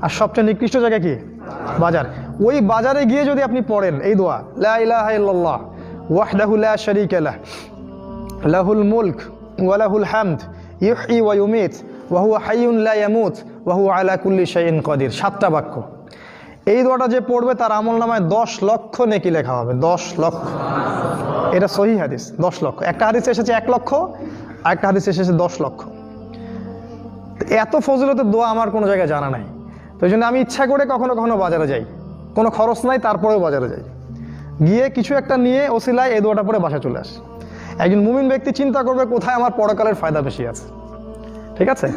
আর সবচেয়ে নিকৃষ্ট জায়গা কি? বাজার। ওই বাজারে গিয়ে যদি আপনি পড়েন এই দোয়া, লা ইলাহা ইল্লাল্লাহ ওয়াহদাহু লা শারীকা লাহ লাহুল মুলক ওয়া লাহুল হামদ ইউহয়ি ওয়া ইউমীত ওয়া হুয়া হাইয়ুন লা ইয়ামুত ওয়া হুয়া আলা কুল্লি শাইইন কাদির। 7টা বাক্য। এই দোয়াটা যে পড়বে তার আমলনামায় 10 লক্ষ নেকি লেখা হবে। 10 লক্ষ। এটা সহিহ হাদিস। 10 লক্ষ। একটা হাদিসে এসেছে 1 লক্ষ, আর একটা হাদিসে এসেছে 10 লক্ষ। এত ফজিলতের দোয়া আমার কোনো জায়গায় জানা নাই। তো এই জন্য আমি ইচ্ছা করে কখনো কখনো বাজারে যাই, কোনো খরচ নাই, তারপরেও বাজারে যাই, গিয়ে কিছু একটা নিয়ে ওসিলায় এই দোয়াটা পড়ে বাসায় চলে আসে। একজন মুমিন ব্যক্তি চিন্তা করবে কোথায় আমার পরকালের ফায়দা বেশি আছে। ঠিক আছে।